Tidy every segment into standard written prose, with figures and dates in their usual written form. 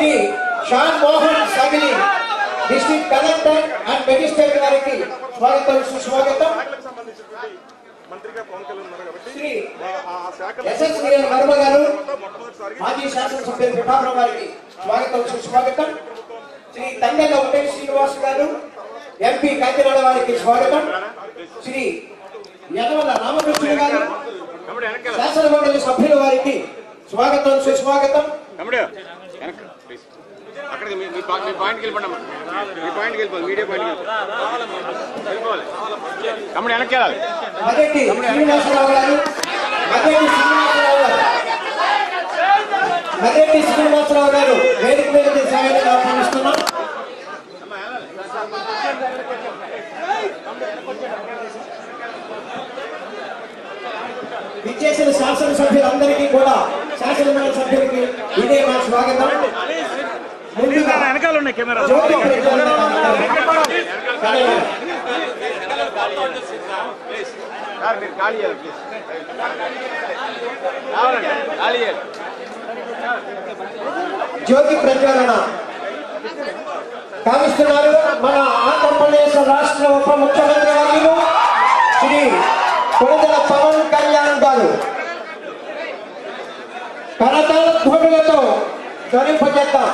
Shri Shan Mohan Sagili district collector and magistrate గారికి స్వాగతం సుస్వాగతం. శ్రీ ఎస్ఎస్ఎల్ వర్మ గారు మాజీ శాసనసభ్యులు విభాగం వారికి స్వాగతం సుస్వాగతం. శ్రీ తంగెల ఉమేష్ శ్రీనివాస్ గారు ఎంపీ కాకినాడ వారికి స్వాగతం. శ్రీ యనమల రామకృష్ణ గారు శాసన మండలి సభ్యుల వారికి స్వాగతం సుస్వాగతం. మదెట్టి శ్రీనివాసరావు గారు వేదిక మీద సాయాన్ని ఆహ్వానిస్తున్నాం. విచ్చేసిన శాసనసభ్యులందరికీ కూడా శాసనమండలి సభ్యులకి ఇదే మా స్వాగతం. ముందుగా జ్యోతి జ్యోతి ప్రజ్వలన కావిస్తున్నారు మన ఆంధ్రప్రదేశ్ రాష్ట్ర ఉప ముఖ్యమంత్రి వర్యులు శ్రీ కొణిదెల పవన్ కళ్యాణ్ గారు కరతాళ ధ్వనులతో ధ్వనింపజేద్దాం.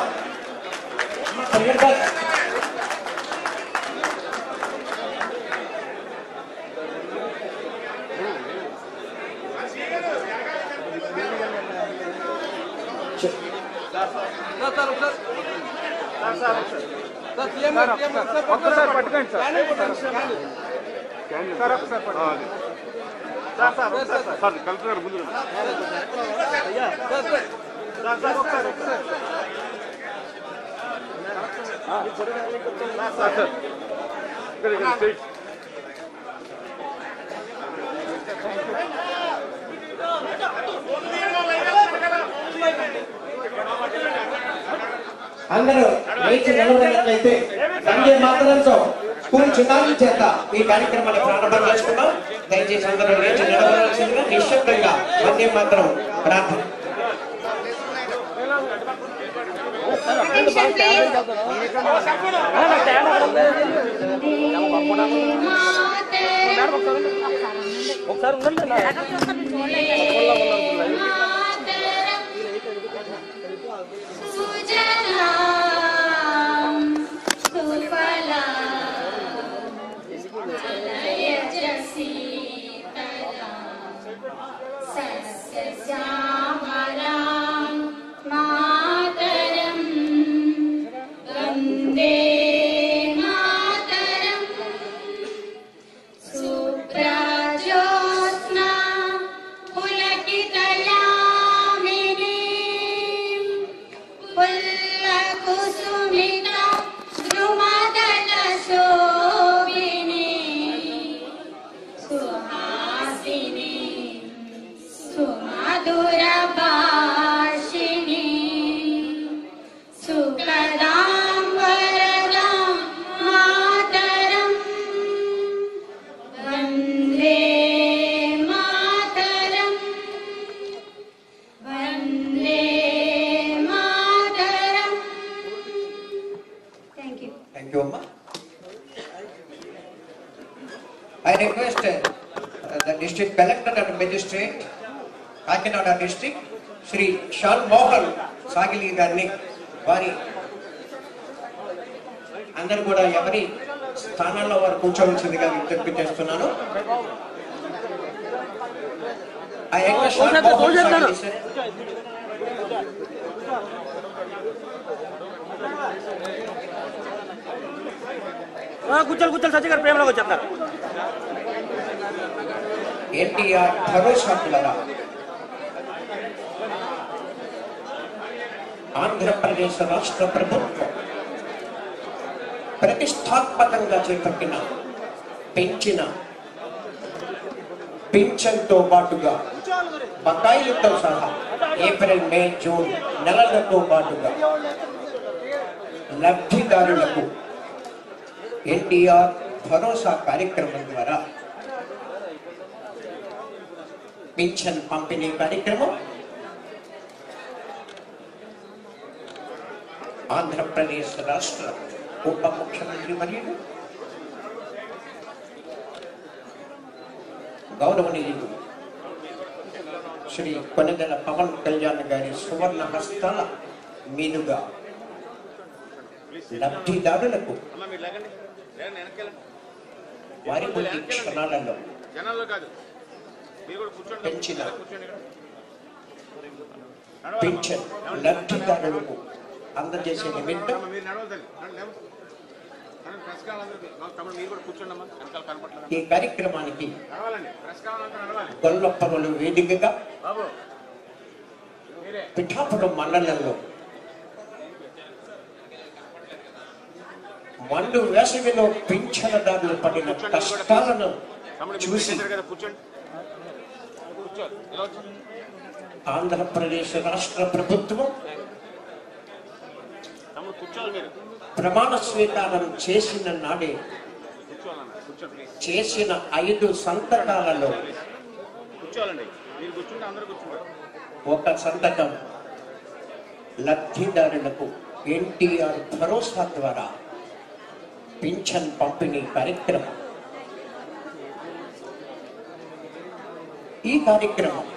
ఒక్కసారి పట్టుకోండి సార్. కలెక్టర్ గారు ముందు అందరూ లేచి నిలబడినట్లయితే వందే మాతరంతో స్కూల్ చిన్నారుల చేత ఈ కార్యక్రమాన్ని ప్రారంభం చేసుకున్నాం. దయచేసి అందరూ లేచి నిలబడాల్సిందిగా నిశ్శబ్దంగా వందే మాతరం ప్రార్థన. ఒకసారి I request the district collector and magistrate, Kakinada district, Shri Shan Mohan Sagili Garni, Vari. అందరూ కూడా ఎవరి స్థానాల్లో వారు కూర్చోవలసిందిగా విజ్ఞప్తి చేస్తున్నాను. కూర్చొని సజ్జ గారు ప్రేమలోకి వచ్చేస్తారు. ఎన్టీఆర్ భరోసా పిల్లరా, ఆంధ్రప్రదేశ్ రాష్ట్ర ప్రభుత్వం ప్రతిష్టాత్మకంగా చేపట్టిన పెంచిన పింఛన్తో పాటుగా బకాయిలతో సహా ఏప్రిల్, మే, జూన్ నెలలతో పాటుగా లబ్ధిదారులకు ఎన్టీఆర్ భరోసా కార్యక్రమం ద్వారా పింఛన్ పంపిణీ కార్యక్రమం ఆంధ్రప్రదేశ్ రాష్ట్ర ఉప ముఖ్యమంత్రి మరియు గౌరవనీయులు శ్రీ కొనెదెల పవన్ కళ్యాణ్ గారి సువర్ణ హస్తాల మీదుగా లబ్ధిదారులకు వారి కొద్ది క్షణాలలో పెంచిన పింఛన్ లబ్ధిదారులకు అందజేసే నిమిత్తం ఈ కార్యక్రమానికి గొల్లపరులు వేదికగా పిఠాపురం మండలంలో మండు వేసవిలో పింఛనదారులు పడిన కష్టాలను చూసి ఆంధ్రప్రదేశ్ రాష్ట్ర ప్రభుత్వం ప్రమాణ స్వీకారం చేసిన నాడే చేసిన 5 సంతకాలలో ఒక సంతకం లబ్ధిదారులకు ఎన్టీఆర్ భరోసా ద్వారా పింఛన్ పంపిణీ కార్యక్రమం. ఈ కార్యక్రమం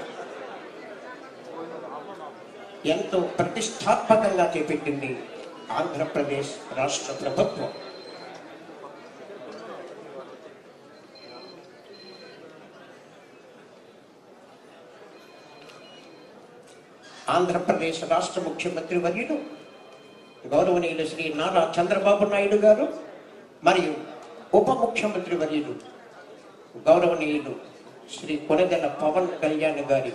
ఎంతో ప్రతిష్టాత్మకంగా చేపట్టింది ఆంధ్రప్రదేశ్ రాష్ట్ర ప్రభుత్వం. ఆంధ్రప్రదేశ్ రాష్ట్ర ముఖ్యమంత్రి వర్యులు గౌరవనీయులు శ్రీ నారా చంద్రబాబు నాయుడు గారు మరియు ఉప ముఖ్యమంత్రి వర్యులు గౌరవనీయులు శ్రీ కొనెదెల పవన్ కళ్యాణ్ గారి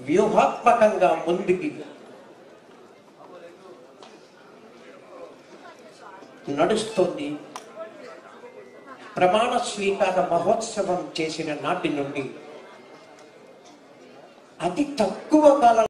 వ్యూహాత్మకంగా ముందుకి నడుస్తోంది. ప్రమాణ స్వీకార మహోత్సవం చేసిన నాటి నుండి అతి తక్కువ కాలం